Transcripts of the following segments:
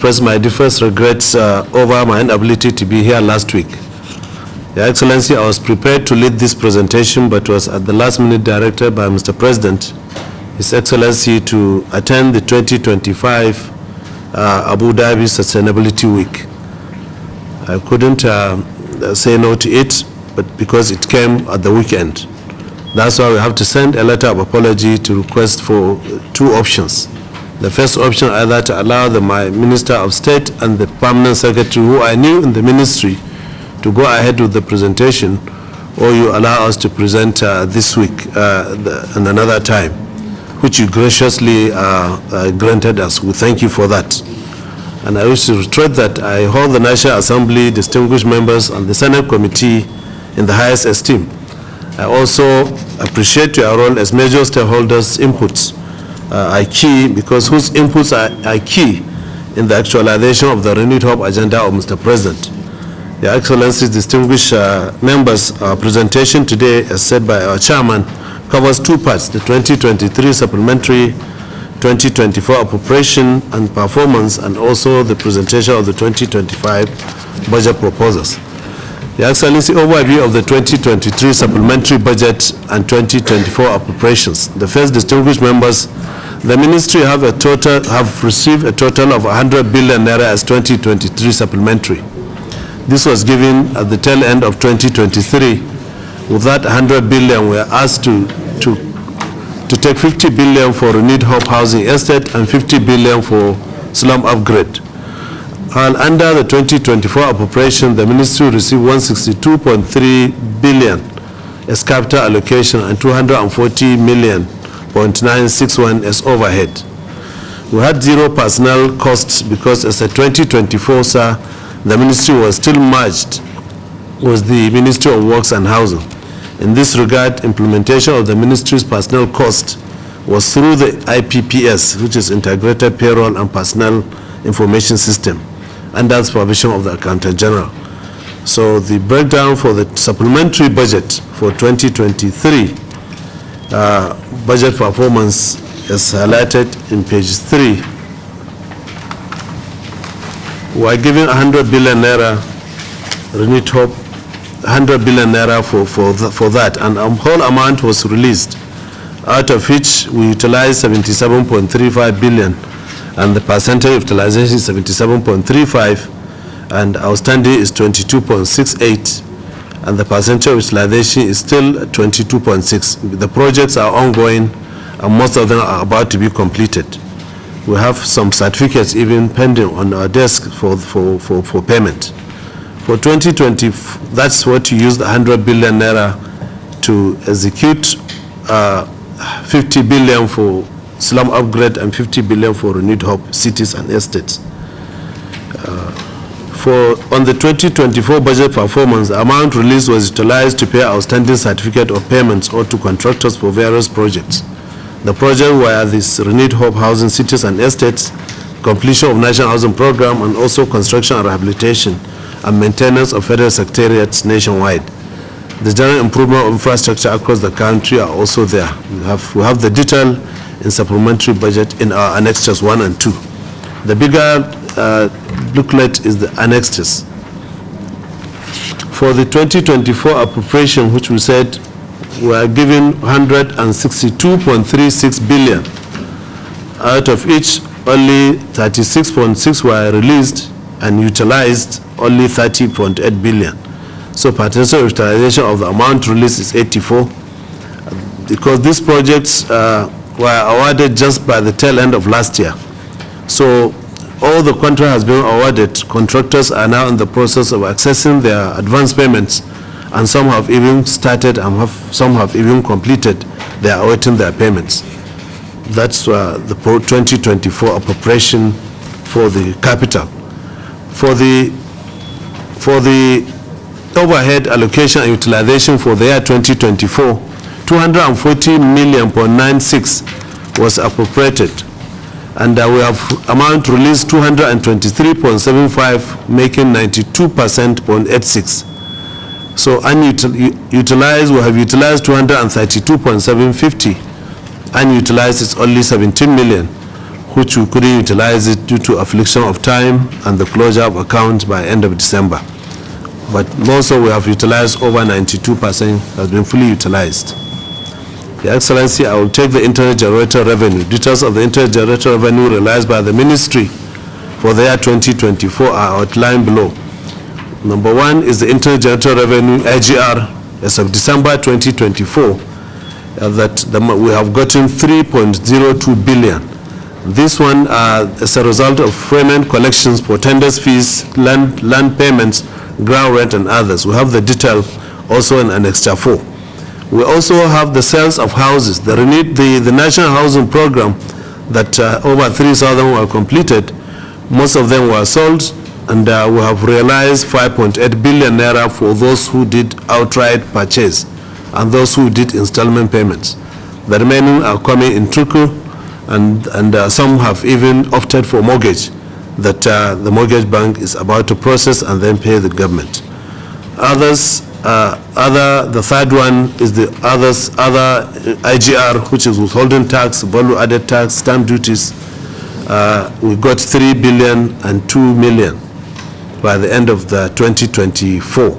express my deepest regrets over my inability to be here last week. Your Excellency, I was prepared to lead this presentation, but was at the last minute directed by Mr. President, His Excellency, to attend the 2025 Abu Dhabi Sustainability Week. I couldn't say no to it, but because it came at the weekend. That's why we have to send a letter of apology to request for two options. The first option, either to allow my Minister of State and the Permanent Secretary, who I knew in the ministry, to go ahead with the presentation, or you allow us to present this week and another time, which you graciously granted us. We thank you for that. And I wish to reiterate that I hold the National Assembly, distinguished members, and the Senate Committee in the highest esteem. I also appreciate your role as major stakeholders' inputs are key, because whose inputs are key in the actualization of the renewed hope agenda of Mr. President. Your Excellencies, distinguished members, our presentation today, as said by our chairman, covers two parts: the 2023 supplementary 2024 appropriation and performance, and also the presentation of the 2025 budget proposals. Your Excellency, overview of the 2023 supplementary budget and 2024 appropriations. The first, distinguished members, the ministry have received a total of 100 billion naira as 2023 supplementary. This was given at the tail end of 2023. With that 100 billion, we are asked to take 50 billion for renewed hope housing estate and 50 billion for slum upgrade. And under the 2024 appropriation, the ministry received 162.3 billion as capital allocation and 240 million 0.961 as overhead. We had zero personnel costs because as a 2024, sir, the ministry was still merged with the Ministry of Works and Housing. In this regard, implementation of the ministry's personnel cost was through the IPPS, which is Integrated Payroll and Personnel Information System, under the supervision of the Accountant General. So the breakdown for the supplementary budget for 2023 budget performance is highlighted in page 3. We are giving 100 billion naira renewed hope, 100 billion naira for that, and a whole amount was released, out of which we utilized 77.35 billion, and the percentage utilization is 77.35, and outstanding is 22.68, and the percentage utilization is still 22.6. The projects are ongoing, and most of them are about to be completed. We have some certificates even pending on our desk for payment. For 2020, that's what you use the 100 billion naira to execute 50 billion for slum upgrade and 50 billion for renewed hope cities and estates. On the 2024 budget performance, the amount released was utilized to pay outstanding certificate of payments or to contractors for various projects. The project were this renewed hope housing cities and estates, completion of national housing program, and also construction and rehabilitation and maintenance of federal secretariats nationwide. The general improvement of infrastructure across the country are also there. We have the detail in supplementary budget in our annexures 1 and 2. The bigger booklet is the annexes. For the 2024 appropriation, which we said we are giving 162.36 billion, out of which only 36.6 were released and utilized only 30.8 billion. So potential utilization of the amount released is 84, because these projects were awarded just by the tail end of last year. So all the contract has been awarded. Contractors are now in the process of accessing their advance payments, and some have even started and some have even completed. They are awaiting their payments. That's the 2024 appropriation for the capital. For the overhead allocation and utilization for the year 2024, 240 million 0.96 was appropriated, and we have amount released 223.75, making 92%.86. So unutilized, we have utilized 232.750. Unutilized is only 17 million. which we couldn't utilize it due to affliction of time and the closure of accounts by end of December. But also we have utilized over 92%, has been fully utilized. Your Excellency, I will take the internet generator revenue. Details of the internet generator revenue realized by the Ministry for the year 2024 are outlined below. Number one is the internet generator revenue, IGR, as of December 2024, we have gotten 3.02 billion. This one is a result of payment collections for tenders fees, land payments, ground rent, and others. We have the detail also in Annex 4. We also have the sales of houses. The National Housing Program that over 3,000 were completed. Most of them were sold, and we have realized 5.8 billion naira for those who did outright purchase and those who did installment payments. The remaining are coming in trickle, and some have even opted for mortgage that the mortgage bank is about to process and then pay the government. The third one is the other IGR, which is withholding tax, value added tax, stamp duties. We got 3 billion and 2 million by the end of the 2024.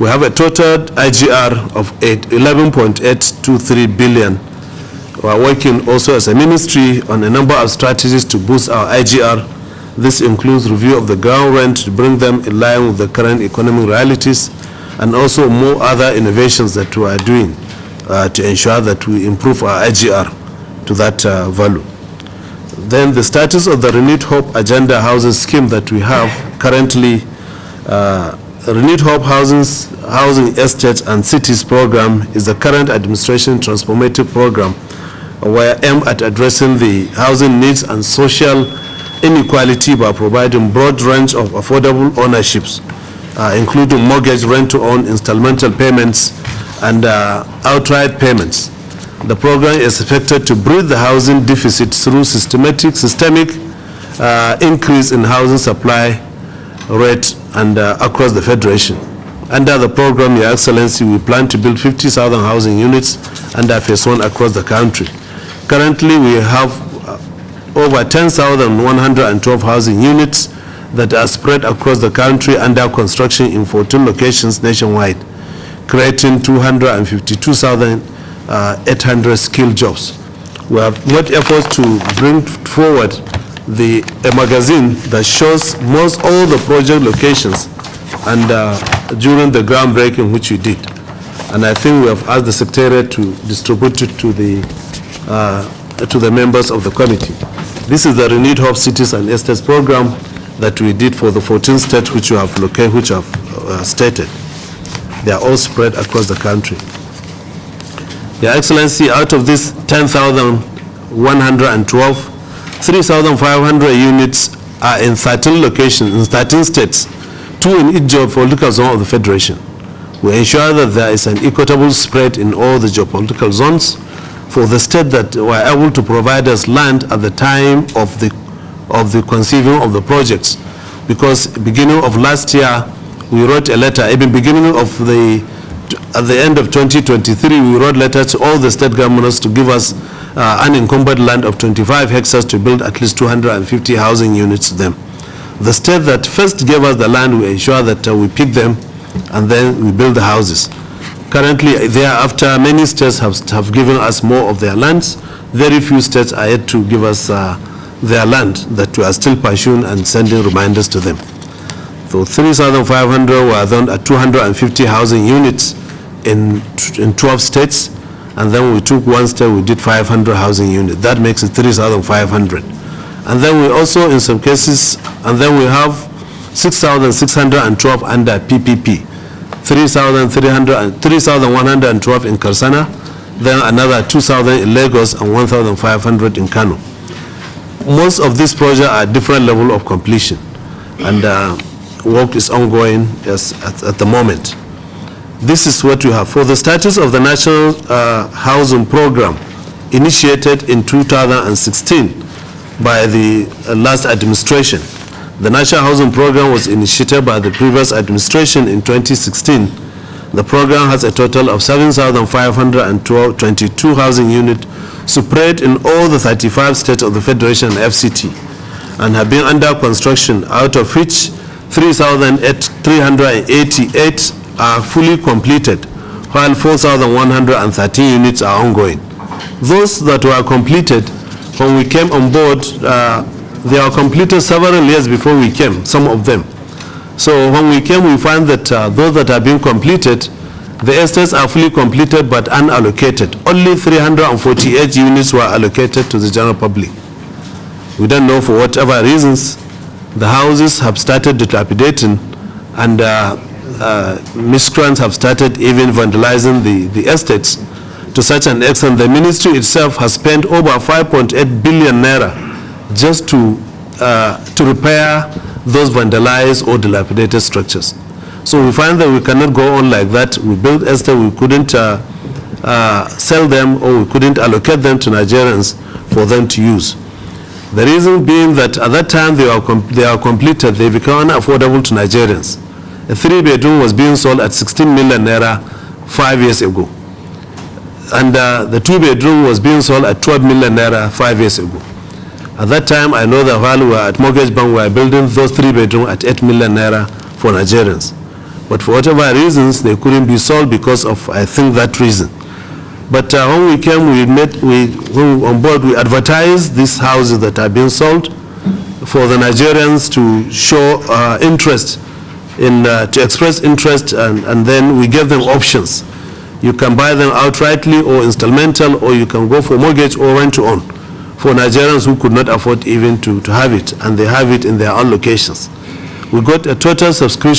We have a total IGR of 11.823 billion. We are working also as a ministry on a number of strategies to boost our IGR. This includes review of the ground rent to bring them in line with the current economic realities, and also more other innovations that we are doing to ensure that we improve our IGR to that value. Then the status of the Renewed Hope Agenda Housing Scheme that we have currently, Renewed Hope Housing Estates and Cities Program is the current administration transformative program where aimed at addressing the housing needs and social inequality by providing broad range of affordable ownerships, including mortgage, rent-to-own, installmental payments, and outright payments. The program is expected to bridge the housing deficit through systemic increase in housing supply rate and across the Federation. Under the program, Your Excellency, we plan to build 50,000 housing units under Phase 1 across the country. Currently, we have over 10,112 housing units that are spread across the country under construction in 14 locations nationwide, creating 252,800 skilled jobs. We have made efforts to bring forward a magazine that shows all the project locations and during the groundbreaking which we did. And I think we have asked the Secretariat to distribute it to the members of the committee. This is the Renewed Hope Cities and Estates program that we did for the 14 states which you have located, which have stated. They are all spread across the country. Your Excellency, out of this 10,112, 3,500 units are in 13 locations, in 13 states, 2 in each geopolitical zone of the Federation. We ensure that there is an equitable spread in all the geopolitical zones for the state that were able to provide us land at the time of the conceiving of the projects. Because beginning of last year, we wrote a letter, even at the end of 2023, we wrote letters to all the state governments to give us unencumbered land of 25 hectares to build at least 250 housing units to them. The state that first gave us the land, we ensure that we pick them and then we build the houses. Currently, thereafter, many states have given us more of their lands. Very few states are yet to give us their land that we are still pursuing and sending reminders to them. So 3,500 were done at 250 housing units in 12 states, and then we took one state, we did 500 housing units. That makes it 3,500. And then we also, in some cases, and then we have 6,612 under PPP, 3,112 in Karsana, then another 2,000 in Lagos and 1,500 in Kano. Most of these projects are different level of completion, and work is ongoing at the moment. This is what we have. For the status of the National Housing Program, initiated in 2016 by the last administration. The National Housing Program was initiated by the previous administration in 2016. The program has a total of 7,522 housing units spread in all the 35 states of the Federation and FCT, and have been under construction, out of which 3,388 are fully completed, while 4,113 units are ongoing. Those that were completed, when we came on board, they were completed several years before we came, some of them. So when we came, we find that those that have been completed, the estates are fully completed but unallocated. Only 348 units were allocated to the general public. We don't know, for whatever reasons, the houses have started dilapidating, and miscreants have started even vandalizing the estates to such an extent the ministry itself has spent over 5.8 billion naira just to repair those vandalized or dilapidated structures. So we find that we cannot go on like that. We built estates, we couldn't sell them, or we couldn't allocate them to Nigerians for them to use. The reason being that at that time they are completed, they become unaffordable to Nigerians. A 3-bedroom was being sold at 16 million naira 5 years ago. And the 2-bedroom was being sold at 12 million naira 5 years ago. At that time, I know that while we were at Mortgage Bank, we were building those 3-bedroom at 8 million naira for Nigerians. But for whatever reasons, they couldn't be sold because of, I think, that reason. But when we came, when we were on board, we advertised these houses that are being sold for the Nigerians to show interest, to express interest, and then we gave them options. You can buy them outrightly or installmental, or you can go for mortgage or rent to own for Nigerians who could not afford even to have it, and they have it in their own locations. We got a total subscription